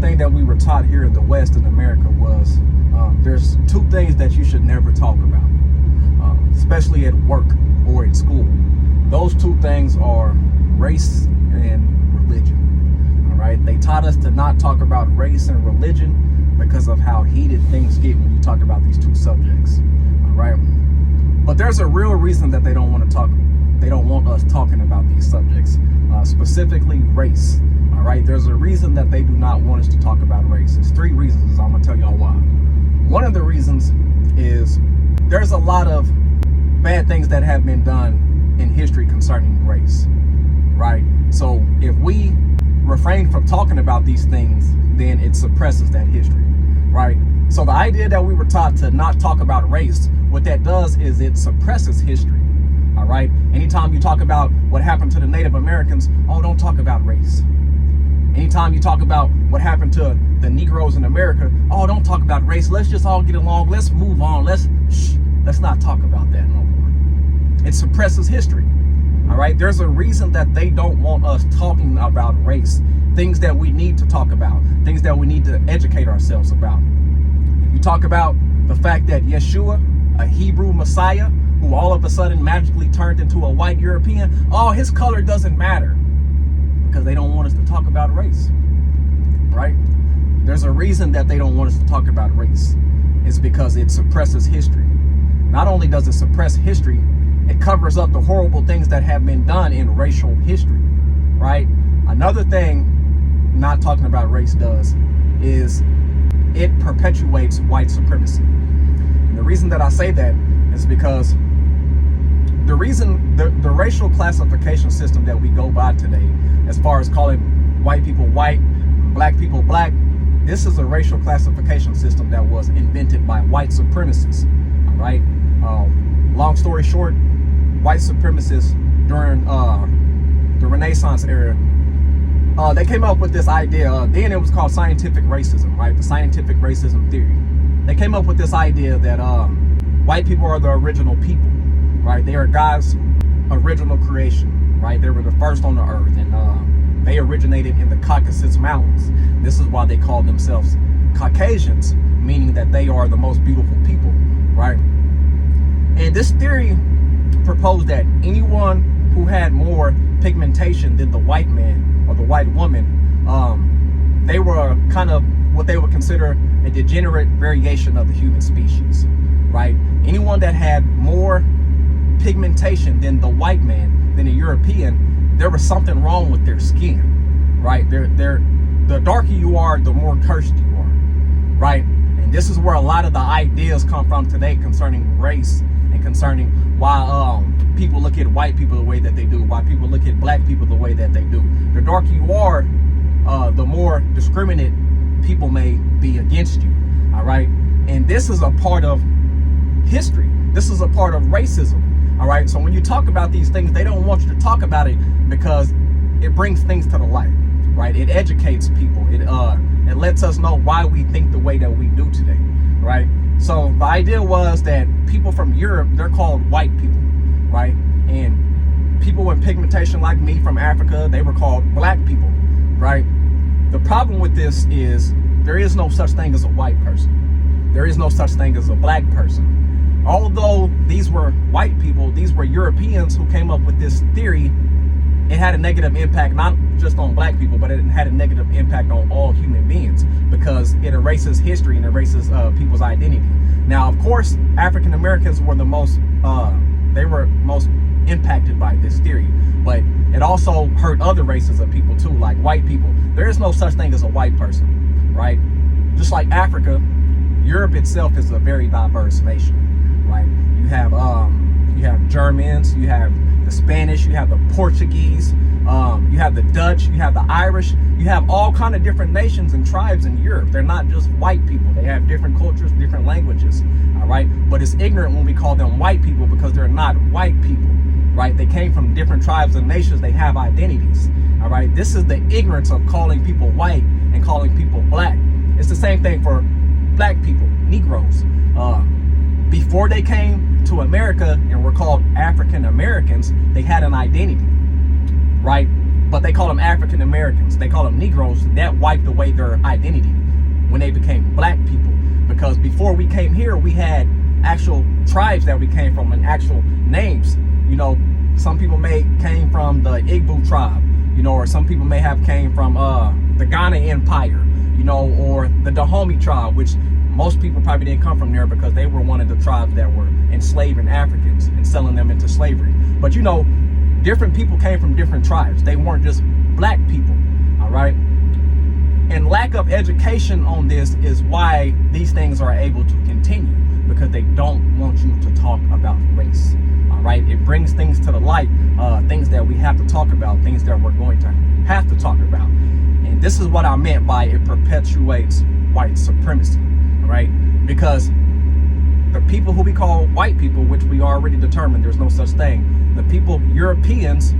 thing that we were taught here in the West in America was there's two things that you should never talk about, especially at work or at school. Those two things are race and religion. All right, they taught us to not talk about race and religion because of how heated things get when you talk about these two subjects. All right, but there's a real reason that they don't want to talk. They don't want us talking about these subjects, specifically race. All right, there's a reason that they do not want us to talk about race. It's three reasons. I'm gonna tell y'all why. One of the reasons is there's a lot of bad things that have been done in history concerning race, right? So if we refrain from talking about these things, then it suppresses that history, right? So the idea that we were taught to not talk about race, what that does is it suppresses history, all right? Anytime you talk about what happened to the Native Americans, oh, don't talk about race. Anytime you talk about what happened to the Negroes in America, oh, don't talk about race. Let's just all get along. Let's move on. Let's not talk about that no more. It suppresses history. All right. There's a reason that they don't want us talking about race, things that we need to talk about, things that we need to educate ourselves about. If you talk about the fact that Yeshua, a Hebrew Messiah, who all of a sudden magically turned into a white European, oh, his color doesn't matter. Because they don't want us to talk about race, right? There's a reason that they don't want us to talk about race. It's because it suppresses history. Not only does it suppress history, it covers up the horrible things that have been done in racial history, right? Another thing not talking about race does is it perpetuates white supremacy. And the reason that I say that is because the reason the racial classification system that we go by today, as far as calling white people white, black people black, this is a racial classification system that was invented by white supremacists. All right. Long story short, white supremacists during the Renaissance era, they came up with this idea. Then it was called scientific racism, right? The scientific racism theory. They came up with this idea that white people are the original people. Right, they are God's original creation, right? They were the first on the earth, and they originated in the Caucasus Mountains. This is why they call themselves Caucasians, meaning that they are the most beautiful people, right? And this theory proposed that anyone who had more pigmentation than the white man or the white woman, they were kind of what they would consider a degenerate variation of the human species, right? Anyone that had more pigmentation than the white man, than a European, there was something wrong with their skin, right? The darker you are, the more cursed you are, right? And this is where a lot of the ideas come from today concerning race and concerning why people look at white people the way that they do, why people look at black people the way that they do. The darker you are, the more discriminate people may be against you, all right? And this is a part of history. This is a part of racism. All right, so when you talk about these things, they don't want you to talk about it because it brings things to the light, right? It educates people. It lets us know why we think the way that we do today, right? So the idea was that people from Europe, they're called white people, right? And people with pigmentation like me from Africa, they were called black people, right? The problem with this is there is no such thing as a white person. There is no such thing as a black person. Although these were white people, these were Europeans who came up with this theory, it had a negative impact, not just on black people, but it had a negative impact on all human beings because it erases history and erases people's identity. Now, of course, African Americans were the most, they were most impacted by this theory, but it also hurt other races of people too, like white people. There is no such thing as a white person, right? Just like Africa, Europe itself is a very diverse nation. Right? You have Germans, you have the Spanish, you have the Portuguese, you have the Dutch, you have the Irish, you have all kind of different nations and tribes in Europe. They're not just white people. They have different cultures, different languages, all right? But it's ignorant when we call them white people because they're not white people, right? They came from different tribes and nations. They have identities, all right? This is the ignorance of calling people white and calling people black. It's the same thing for black people, Negroes. Before they came to America and were called African Americans, they had an identity, right? but they call them African Americans. They call them Negroes. That wiped away their identity when they became black people. Because before we came here, we had actual tribes that we came from and actual names. You know, some people came from the Igbo tribe, you know, or some people may have came from the Ghana Empire, you know, or the Dahomey tribe, which most people probably didn't come from there because they were one of the tribes that were enslaving Africans and selling them into slavery. But, you know, different people came from different tribes. They weren't just black people, all right? And lack of education on this is why these things are able to continue, because they don't want you to talk about race, all right? It brings things to the light, things that we have to talk about, things that we're going to have to talk about. And this is what I meant by it perpetuates white supremacy, all right? Because the people who we call white people, which we already determined there's no such thing, the people, Europeans,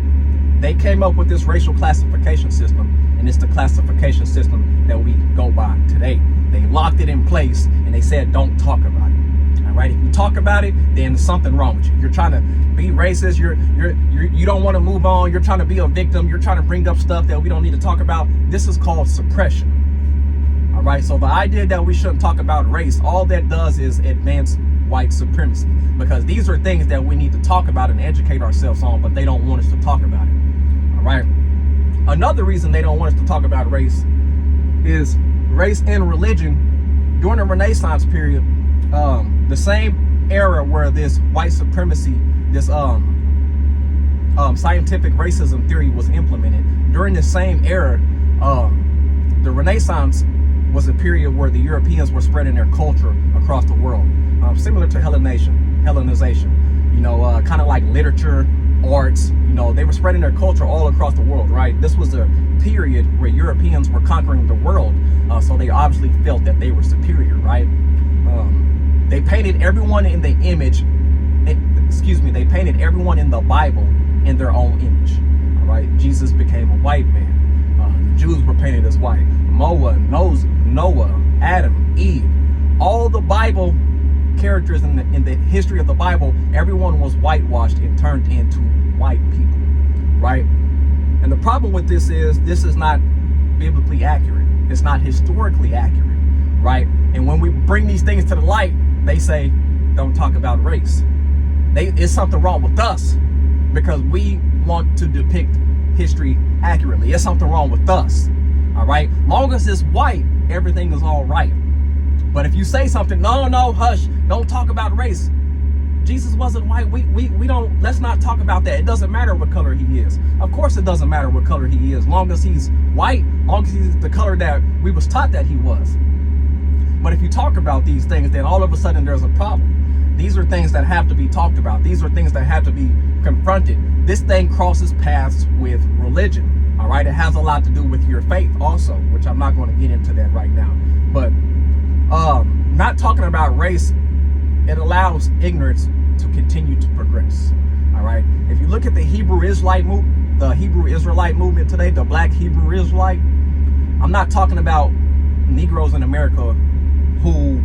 they came up with this racial classification system, and it's the classification system that we go by today. They locked it in place and they said, don't talk about it. All right, if you talk about it, then there's something wrong with you. You're trying to be racist. You don't want to move on. You're trying to be a victim. You're trying to bring up stuff that we don't need to talk about. This is called suppression. All right, so the idea that we shouldn't talk about race, all that does is advance white supremacy, because these are things that we need to talk about and educate ourselves on, but they don't want us to talk about it. All right. Another reason they don't want us to talk about race is race and religion during the Renaissance period. The same era where this white supremacy, this scientific racism theory was implemented. During the same era, the Renaissance was a period where the Europeans were spreading their culture across the world, similar to Hellenization, you know, kind of like literature, arts, you know, they were spreading their culture all across the world, right? This was a period where Europeans were conquering the world, so they obviously felt that they were superior, right? They painted everyone in the image, they painted everyone in the Bible in their own image, all right? Jesus became a white man. The Jews were painted as white. Noah, Adam, Eve, all the Bible characters in the history of the Bible, everyone was whitewashed and turned into white people, right? And the problem with this is not biblically accurate. It's not historically accurate, right? And when we bring these things to the light, they say, don't talk about race. It's something wrong with us because we want to depict history accurately. It's something wrong with us, all right? Long as it's white, everything is all right. But if you say something, no, hush, don't talk about race. Jesus wasn't white. We don't, let's not talk about that. It doesn't matter what color he is. Of course it doesn't matter what color he is. Long as he's white, long as he's the color that we was taught that he was. But if you talk about these things, then all of a sudden there's a problem. These are things that have to be talked about. These are things that have to be confronted. This thing crosses paths with religion, all right? It has a lot to do with your faith also, which I'm not going to get into that right now. But not talking about race, it allows ignorance to continue to progress, all right? If you look at the Hebrew Israelite movement today, the Black Hebrew Israelite, I'm not talking about Negroes in America who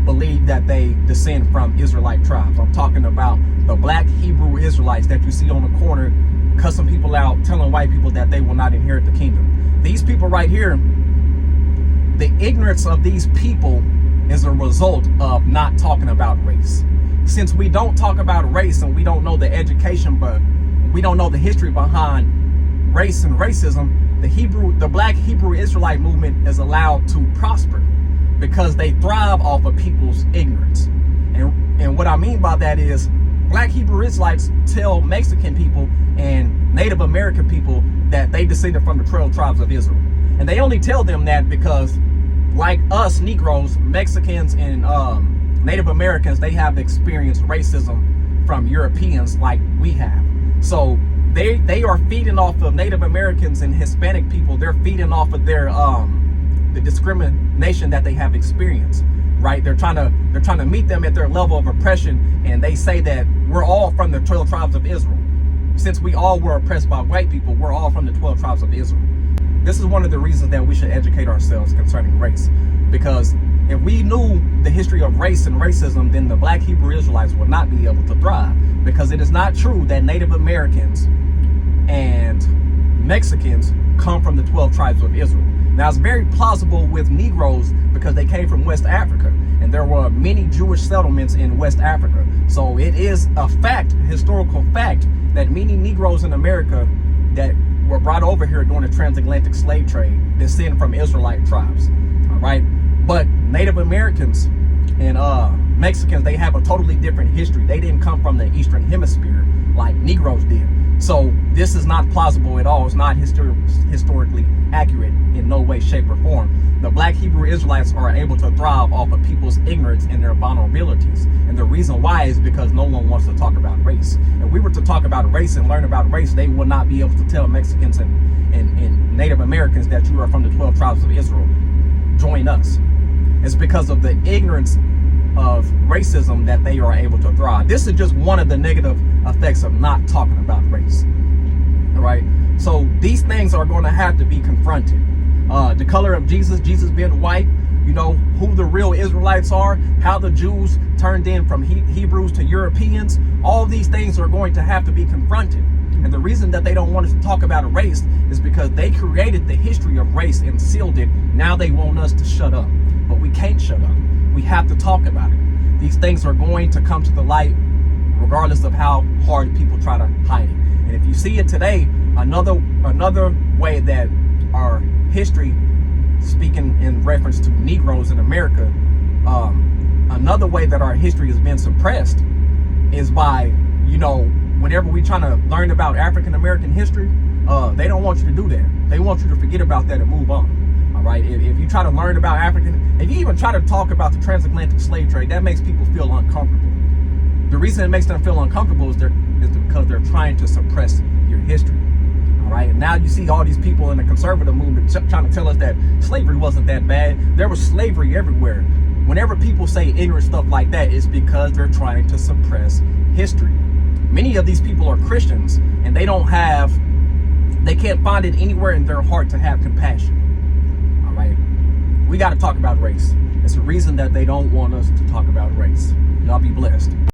believe that they descend from Israelite tribes. I'm talking about the Black Hebrew Israelites that you see on the corner cussing people out, telling white people that they will not inherit the kingdom. These people right here, the ignorance of these people is a result of not talking about race. Since we don't talk about race and we don't know the education, but we don't know the history behind race and racism, the Black Hebrew Israelite movement is allowed to prosper because they thrive off of people's ignorance. And what I mean by that is Black Hebrew Israelites tell Mexican people and Native American people that they descended from the 12 tribes of Israel. And they only tell them that because, like us Negroes, Mexicans, and Native Americans, they have experienced racism from Europeans like we have. So they are feeding off of Native Americans and Hispanic people. They're feeding off of their the discrimination that they have experienced, right? They're trying to meet them at their level of oppression, and they say that we're all from the 12 tribes of Israel. Since we all were oppressed by white people, we're all from the 12 tribes of Israel. This is one of the reasons that we should educate ourselves concerning race, because if we knew the history of race and racism, then the Black Hebrew Israelites would not be able to thrive, because it is not true that Native Americans and Mexicans come from the 12 tribes of Israel. Now, it's very plausible with Negroes because they came from West Africa, and there were many Jewish settlements in West Africa. So it is a fact, historical fact, that many Negroes in America that were brought over here during the transatlantic slave trade descend from Israelite tribes. All right. But Native Americans and Mexicans, they have a totally different history. They didn't come from the Eastern Hemisphere like Negroes did. So this is not plausible at all. It's not historically accurate in no way, shape, or form. The Black Hebrew Israelites are able to thrive off of people's ignorance and their vulnerabilities. And the reason why is because no one wants to talk about race. If we were to talk about race and learn about race, they would not be able to tell Mexicans and Native Americans that you are from the 12 tribes of Israel. Join us. It's because of the ignorance of racism that they are able to thrive. This is just one of the negative effects of not talking about race. All right. So these things are going to have to be confronted. The color of Jesus being white, you know, who the real Israelites are, how the Jews turned in from Hebrews to Europeans. All these things are going to have to be confronted. And the reason that they don't want us to talk about race is because they created the history of race and sealed it. Now they want us to shut up. But we can't shut up. We have to talk about it. These things are going to come to the light regardless of how hard people try to hide it. And if you see it today, another way that our history, speaking in reference to Negroes in America, another way that our history has been suppressed is by, you know, whenever we trying to learn about African American history, they don't want you to do that. They want you to forget about that and move on. All right. If you try to learn about if you even try to talk about the transatlantic slave trade, that makes people feel uncomfortable. The reason it makes them feel uncomfortable is because they're trying to suppress your history. All right. And now you see all these people in the conservative movement trying to tell us that slavery wasn't that bad. There was slavery everywhere. Whenever people say ignorant stuff like that, it's because they're trying to suppress history. Many of these people are Christians, and they can't find it anywhere in their heart to have compassion. All right. We got to talk about race. It's the reason that they don't want us to talk about race. Y'all be blessed.